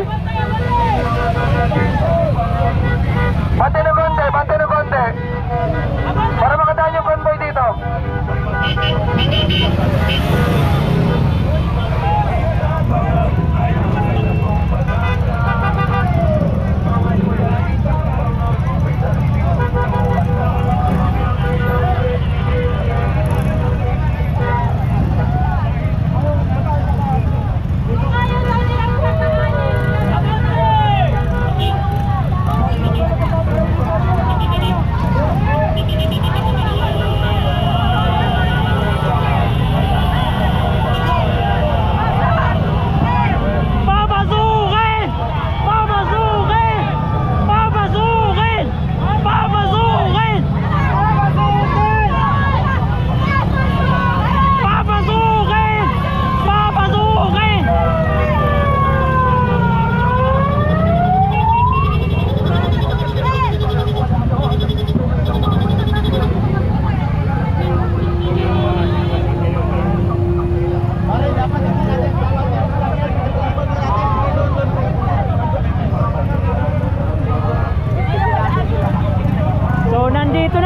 konvoy. Bante ng konti, bante ng konti. Para makadaan yung konvoy dito.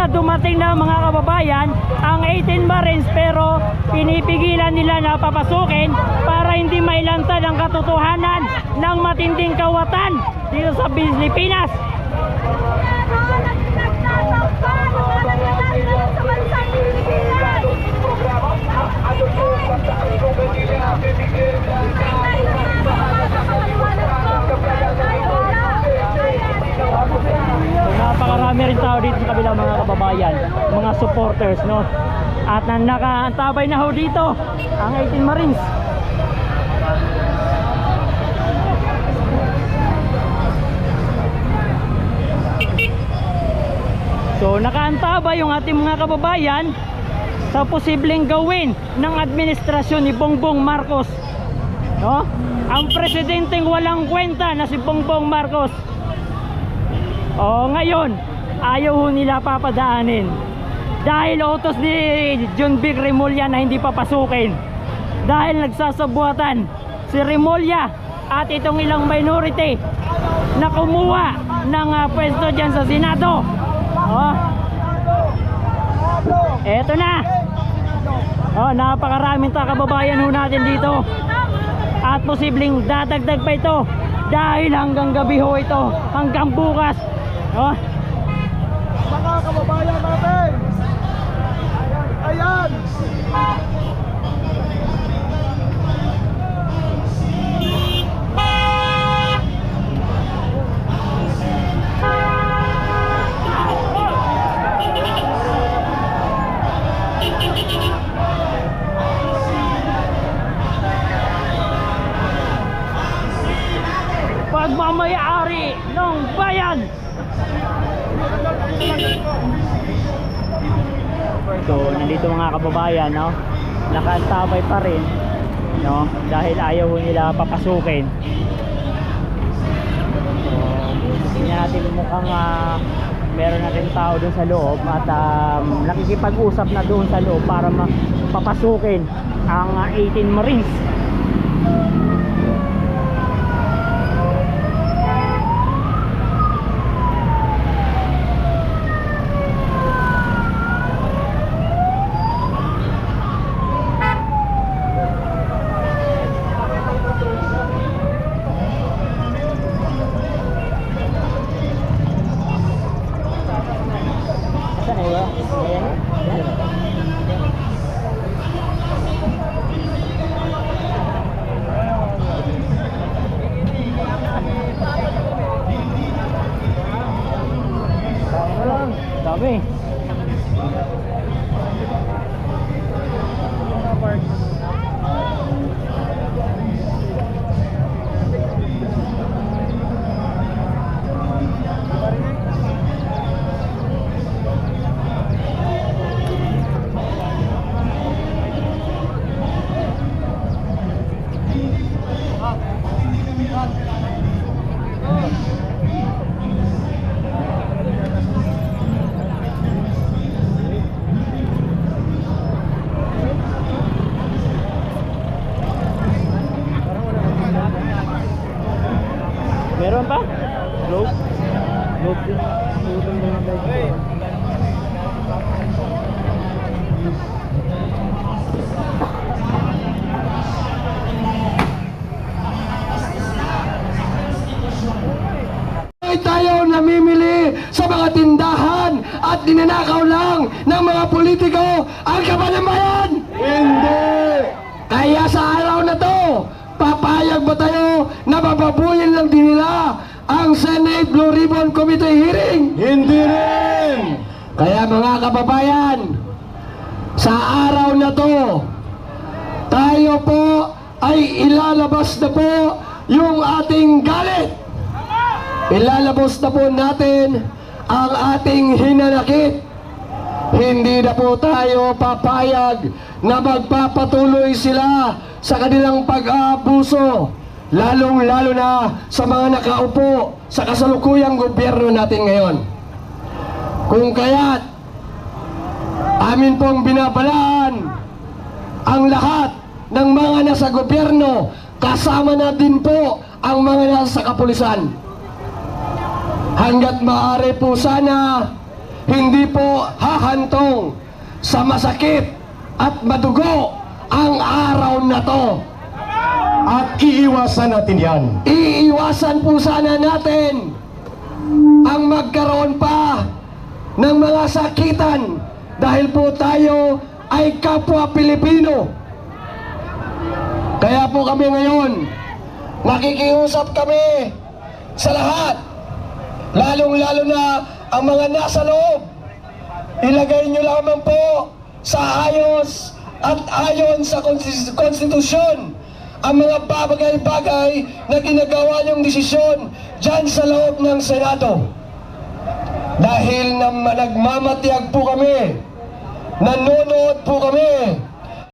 Dumating na mga kababayan ang 18 Marines, pero pinipigilan nila na papasukin para hindi mailantad ang katotohanan ng matinding kawatan dito sa Pilipinas. Napakarami rin tao dito sa kabila mga kababayan, mga supporters, no? At nakaantabay na ho dito ang 18 Marines. So nakaantabay yung ating mga kababayan sa posibleng gawin ng administrasyon ni Bongbong Marcos, no? Ang presidenteng walang kwenta na si Bongbong Marcos. Ngayon ayaw ho nila papadaanin dahil utos ni John Vic Remulla na hindi papasukin, dahil nagsasabuatan si Remulla at itong ilang minority na kumuha ng pwesto dyan sa Senado. Eto na. Napakaraming kababayan ho natin dito at posibleng dadagdag pa ito dahil hanggang gabi ho ito, hanggang bukas. Mga kababayan natin, ayan. Pagmamayari ng bayan. So nandito mga kababayan, no? Nakaantabay pa rin, no? Dahil ayaw nila papasukin. So tingnan natin, mukhang meron na rin tao doon sa loob at nakikipag-usap na doon sa loob para papasukin ang 18 Marines. Ay tayo namimili sa mga tindahan at ninanakaw lang ng mga politiko ang kabalambayan? Hindi! Kaya sa araw na to, papayag ba tayo na bababuyin lang din nila ang Senate Blue Ribbon Committee hearing? Hindi rin! Kaya mga kababayan, sa araw na to, tayo po ay ilalabas na po yung ating galit. Ilalabas na po natin ang ating hinanakit. Hindi na po tayo papayag na magpapatuloy sila sa kanilang pag-aabuso, lalong-lalo na sa mga nakaupo sa kasalukuyang gobyerno natin ngayon. Kung kaya't amin pong binabalaan ang lahat ng mga nasa gobyerno, kasama na din po ang mga nasa kapulisan. Hanggat maaari po sana hindi po hahantong sa masakit at madugo ang araw na to. At iiwasan natin yan. Iiwasan po sana natin ang magkaroon pa ng mga sakitan dahil po tayo ay kapwa Pilipino. Kaya po kami ngayon, nakikiusap kami sa lahat, lalong-lalo na ang mga nasa loob. Ilagay nyo lamang po sa ayos at ayon sa konstitusyon ang mga bagay-bagay na ginagawa nyong desisyon dyan sa loob ng Senado. Dahil nagmamatiyag po kami, nanonood po kami